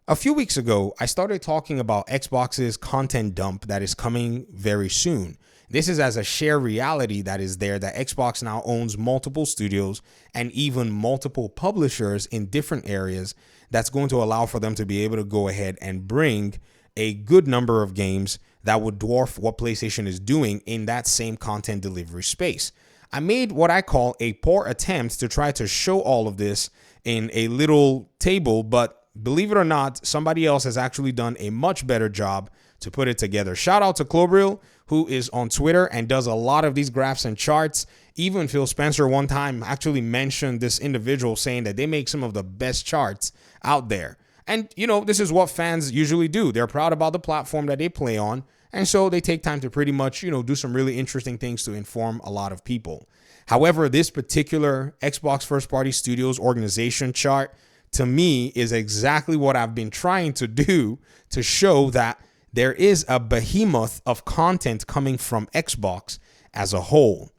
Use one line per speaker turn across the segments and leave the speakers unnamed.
A few weeks ago, I started talking about Xbox's content dump that is coming very soon. This is as a shared reality that is there that Xbox now owns multiple studios and even multiple publishers in different areas that's going to allow for them to be able to go ahead and bring a good number of games that would dwarf what PlayStation is doing in that same content delivery space. I made what I call a poor attempt to try to show all of this in a little table, but believe it or not, somebody else has actually done a much better job to put it together. Shout out to Clobril, who is on Twitter and does a lot of these graphs and charts. Even Phil Spencer one time actually mentioned this individual, saying that they make some of the best charts out there. And, this is what fans usually do. They're proud about the platform that they play on. And so they take time to pretty much, do some really interesting things to inform a lot of people. However, this particular Xbox First Party Studios organization chart, to me, is exactly what I've been trying to do to show that there is a behemoth of content coming from Xbox as a whole.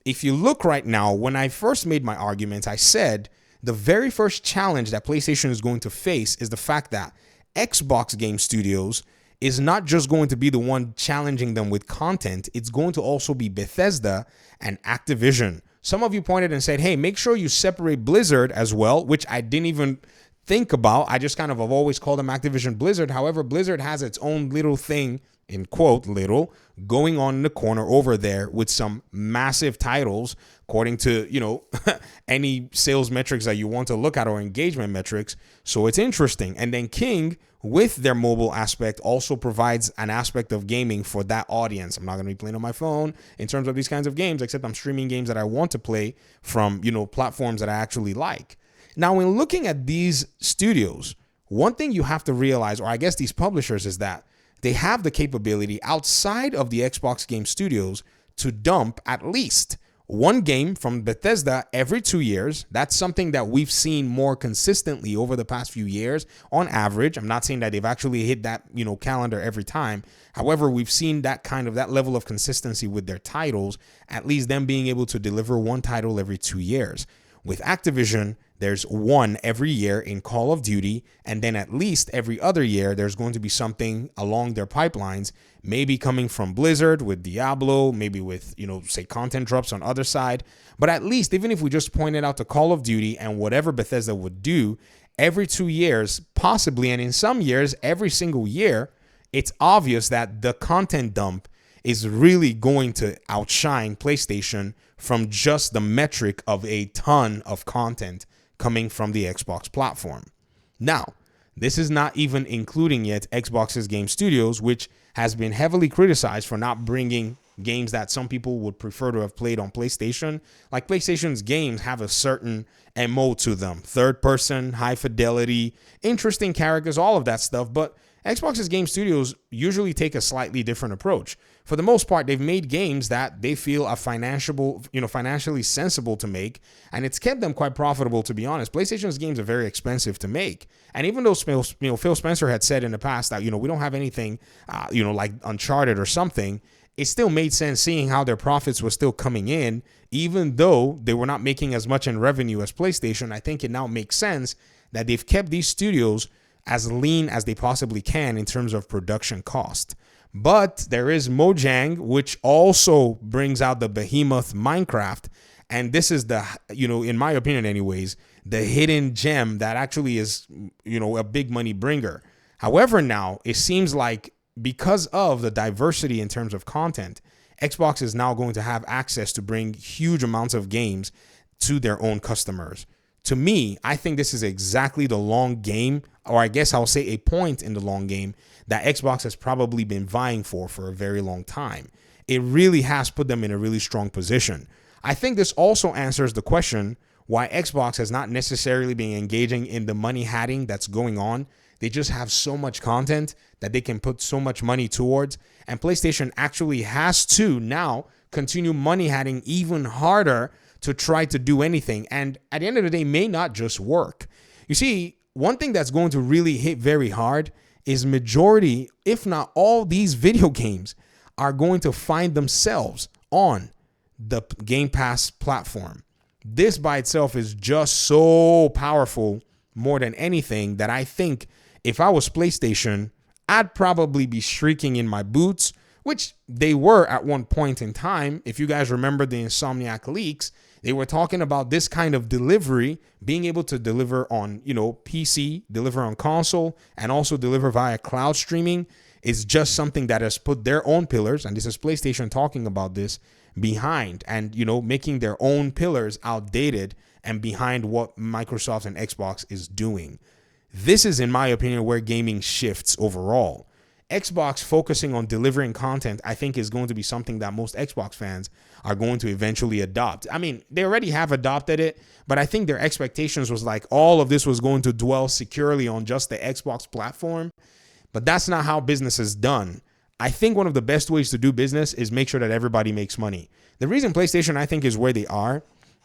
If you look right now, when I first made my argument, I said the very first challenge that PlayStation is going to face is the fact that Xbox Game Studios is not just going to be the one challenging them with content, it's going to also be Bethesda and Activision. Some of you pointed and said, hey, make sure you separate Blizzard as well, which I didn't even think about. I just kind of have always called them Activision Blizzard. However, Blizzard has its own little thing, in quote, little, going on in the corner over there with some massive titles, according to, any sales metrics that you want to look at or engagement metrics. So it's interesting. And then King, with their mobile aspect, also provides an aspect of gaming for that audience. I'm not going to be playing on my phone in terms of these kinds of games, except I'm streaming games that I want to play from, platforms that I actually like. Now, when looking at these studios, one thing you have to realize, or I guess these publishers, is that they have the capability outside of the Xbox Game Studios to dump at least one game from Bethesda every 2 years. That's something that we've seen more consistently over the past few years on average. I'm not saying that they've actually hit that, calendar every time. However, we've seen that level of consistency with their titles, at least them being able to deliver one title every 2 years. With Activision, there's one every year in Call of Duty, and then at least every other year, there's going to be something along their pipelines, maybe coming from Blizzard with Diablo, maybe with, say content drops on other side. But at least, even if we just pointed out to Call of Duty and whatever Bethesda would do, every 2 years, possibly, and in some years, every single year, it's obvious that the content dump is really going to outshine PlayStation from just the metric of a ton of content coming from the Xbox platform. Now, this is not even including yet Xbox's Game Studios, which has been heavily criticized for not bringing games that some people would prefer to have played on PlayStation. Like, PlayStation's games have a certain MO to them. Third person, high fidelity, interesting characters, all of that stuff. But Xbox's Game Studios usually take a slightly different approach. For the most part, they've made games that they feel are financially sensible to make, and it's kept them quite profitable, to be honest. PlayStation's games are very expensive to make. And even though Phil Spencer had said in the past that, we don't have anything, like Uncharted or something, it still made sense seeing how their profits were still coming in, even though they were not making as much in revenue as PlayStation. I think it now makes sense that they've kept these studios as lean as they possibly can in terms of production cost. But there is Mojang, which also brings out the behemoth Minecraft. And this is the, in my opinion anyways, the hidden gem that actually is, a big money bringer. However, now it seems like because of the diversity in terms of content, Xbox is now going to have access to bring huge amounts of games to their own customers. To me, I think this is exactly the long game, or I guess I'll say a point in the long game that Xbox has probably been vying for a very long time. It really has put them in a really strong position. I think this also answers the question why Xbox has not necessarily been engaging in the money hatting that's going on. They just have so much content that they can put so much money towards, and PlayStation actually has to now continue money hatting even harder to try to do anything, and at the end of the day may not just work. You see, one thing that's going to really hit very hard is majority, if not all, these video games are going to find themselves on the Game Pass platform. This by itself is just so powerful more than anything that I think If I was PlayStation, I'd probably be shrieking in my boots, which they were at one point in time. If you guys remember the Insomniac leaks, they were talking about this kind of delivery, being able to deliver on, PC, deliver on console, and also deliver via cloud streaming is just something that has put their own pillars, and this is PlayStation talking about this, behind, and, making their own pillars outdated and behind what Microsoft and Xbox is doing. This is, in my opinion, where gaming shifts overall. Xbox focusing on delivering content, I think, is going to be something that most Xbox fans are going to eventually adopt. I mean, they already have adopted it, but I think their expectations was like all of this was going to dwell securely on just the Xbox platform. But that's not how business is done. I think one of the best ways to do business is make sure that everybody makes money. The reason PlayStation, I think, is where they are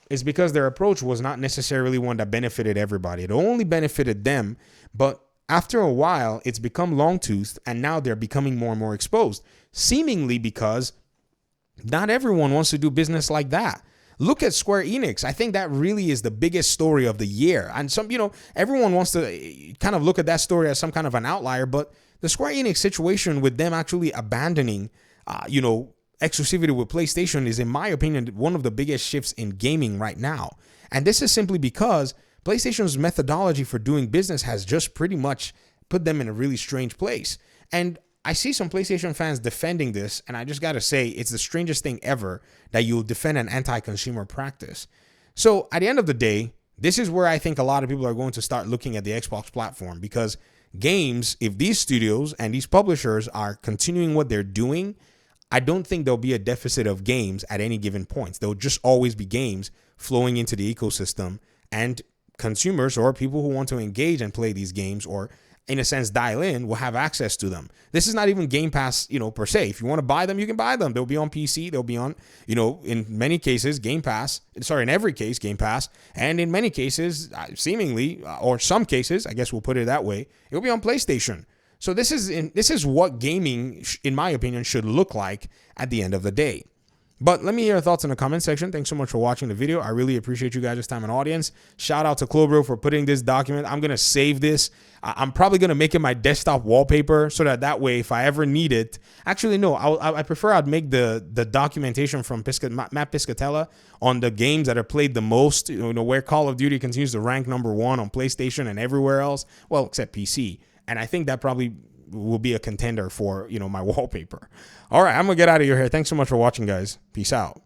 is because their approach was not necessarily one that benefited everybody. It only benefited them, but after a while, it's become long-toothed, and now they're becoming more and more exposed, seemingly because not everyone wants to do business like that. Look at Square Enix. I think that really is the biggest story of the year. And everyone wants to kind of look at that story as some kind of an outlier, but the Square Enix situation with them actually abandoning, exclusivity with PlayStation is, in my opinion, one of the biggest shifts in gaming right now. And this is simply because PlayStation's methodology for doing business has just pretty much put them in a really strange place. And I see some PlayStation fans defending this, and I just got to say, it's the strangest thing ever that you'll defend an anti-consumer practice. So at the end of the day, this is where I think a lot of people are going to start looking at the Xbox platform, because games, if these studios and these publishers are continuing what they're doing, I don't think there'll be a deficit of games at any given point. There'll just always be games flowing into the ecosystem, and consumers or people who want to engage and play these games, or in a sense dial in, will have access to them. This is not even Game Pass, per se. If you want to buy them, you can buy them. They'll be on PC. They'll be on, in many cases, in every case, Game Pass. And in many cases, seemingly, or some cases, I guess we'll put it that way, it'll be on PlayStation. So this is what gaming, in my opinion, should look like at the end of the day. But let me hear your thoughts in the comment section. Thanks so much for watching the video. I really appreciate you guys' time and audience. Shout out to Clobro for putting this document. I'm going to save this. I'm probably going to make it my desktop wallpaper so that way, if I ever need it. Actually, no, I prefer I'd make the documentation from Matt Piscatella on the games that are played the most, where Call of Duty continues to rank #1 on PlayStation and everywhere else. Well, except PC. And I think that probably will be a contender for, my wallpaper. All right, I'm going to get out of your hair. Thanks so much for watching, guys. Peace out.